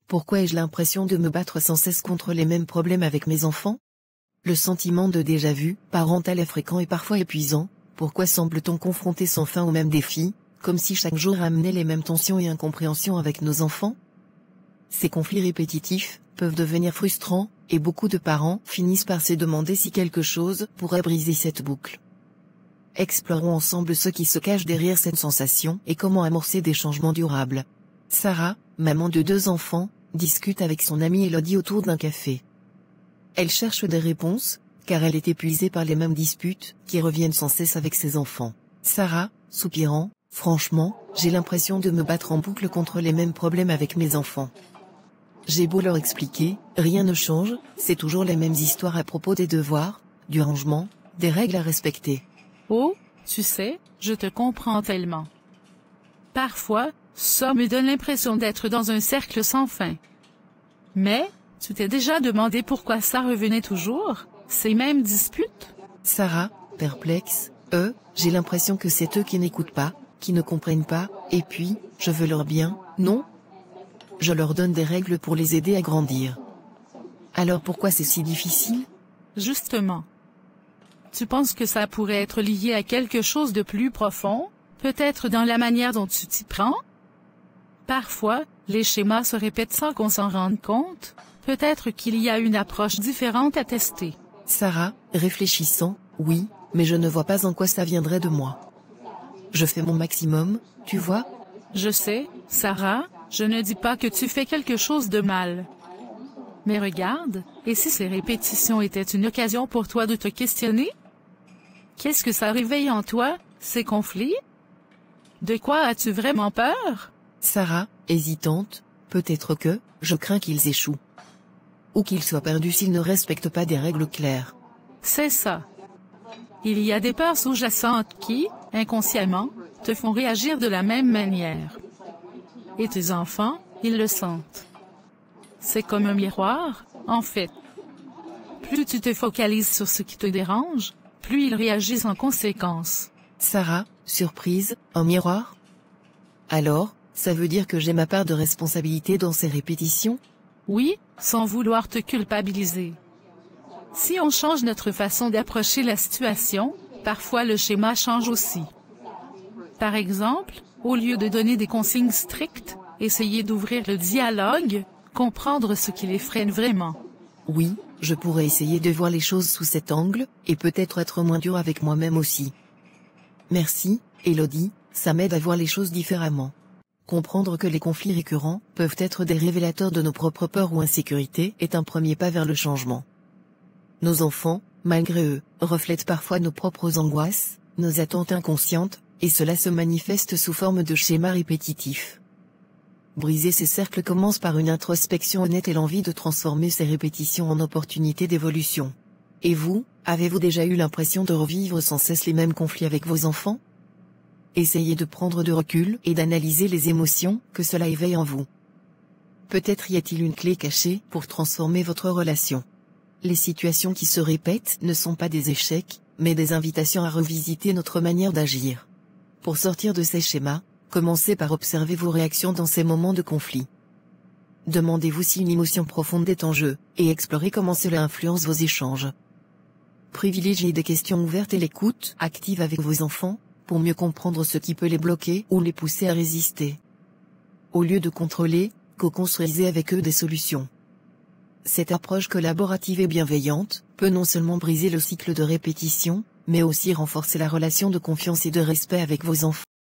Pourquoi ai-je l'impression de me battre sans cesse contre les mêmes problèmes avec mes enfants? Le sentiment de déjà-vu parental est fréquent et parfois épuisant. Pourquoi semble-t-on confronté sans fin aux mêmes défis, comme si chaque jour ramenait les mêmes tensions et incompréhensions avec nos enfants? Ces conflits répétitifs peuvent devenir frustrants, et beaucoup de parents finissent par se demander si quelque chose pourrait briser cette boucle. Explorons ensemble ce qui se cache derrière cette sensation et comment amorcer des changements durables. Sarah, maman de 2 enfants, discute avec son amie Elodie autour d'un café. Elle cherche des réponses, car elle est épuisée par les mêmes disputes qui reviennent sans cesse avec ses enfants. Sarah, soupirant, « Franchement, j'ai l'impression de me battre en boucle contre les mêmes problèmes avec mes enfants. J'ai beau leur expliquer, rien ne change, c'est toujours les mêmes histoires à propos des devoirs, du rangement, des règles à respecter. » Oh, tu sais, je te comprends tellement. Parfois, ça me donne l'impression d'être dans un cercle sans fin. Mais, tu t'es déjà demandé pourquoi ça revenait toujours, ces mêmes disputes? Sarah, perplexe, j'ai l'impression que c'est eux qui n'écoutent pas, qui ne comprennent pas, et puis, je veux leur bien, non? Je leur donne des règles pour les aider à grandir. Alors pourquoi c'est si difficile? Justement. Tu penses que ça pourrait être lié à quelque chose de plus profond, peut-être dans la manière dont tu t'y prends? Parfois, les schémas se répètent sans qu'on s'en rende compte, peut-être qu'il y a une approche différente à tester. Sarah, réfléchissant, oui, mais je ne vois pas en quoi ça viendrait de moi. Je fais mon maximum, tu vois? Je sais, Sarah, je ne dis pas que tu fais quelque chose de mal. Mais regarde, et si ces répétitions étaient une occasion pour toi de te questionner? Qu'est-ce que ça réveille en toi, ces conflits? De quoi as-tu vraiment peur? Sarah, hésitante, peut-être que, je crains qu'ils échouent. Ou qu'ils soient perdus s'ils ne respectent pas des règles claires. C'est ça. Il y a des peurs sous-jacentes qui, inconsciemment, te font réagir de la même manière. Et tes enfants, ils le sentent. C'est comme un miroir, en fait. Plus tu te focalises sur ce qui te dérange, plus ils réagissent en conséquence. Sarah, surprise, un miroir? Alors, ça veut dire que j'ai ma part de responsabilité dans ces répétitions? Oui, sans vouloir te culpabiliser. Si on change notre façon d'approcher la situation, parfois le schéma change aussi. Par exemple, au lieu de donner des consignes strictes, essayez d'ouvrir le dialogue, comprendre ce qui les freine vraiment. Oui, je pourrais essayer de voir les choses sous cet angle, et peut-être être moins dur avec moi-même aussi. Merci, Elodie, ça m'aide à voir les choses différemment. Comprendre que les conflits récurrents peuvent être des révélateurs de nos propres peurs ou insécurités est un premier pas vers le changement. Nos enfants, malgré eux, reflètent parfois nos propres angoisses, nos attentes inconscientes, et cela se manifeste sous forme de schémas répétitifs. Briser ces cercles commence par une introspection honnête et l'envie de transformer ces répétitions en opportunités d'évolution. Et vous, avez-vous déjà eu l'impression de revivre sans cesse les mêmes conflits avec vos enfants? Essayez de prendre de recul et d'analyser les émotions que cela éveille en vous. Peut-être y a-t-il une clé cachée pour transformer votre relation. Les situations qui se répètent ne sont pas des échecs, mais des invitations à revisiter notre manière d'agir. Pour sortir de ces schémas, commencez par observer vos réactions dans ces moments de conflit. Demandez-vous si une émotion profonde est en jeu, et explorez comment cela influence vos échanges. Privilégiez des questions ouvertes et l'écoute active avec vos enfants, pour mieux comprendre ce qui peut les bloquer ou les pousser à résister. Au lieu de contrôler, co-construisez avec eux des solutions. Cette approche collaborative et bienveillante peut non seulement briser le cycle de répétition, mais aussi renforcer la relation de confiance et de respect avec vos enfants.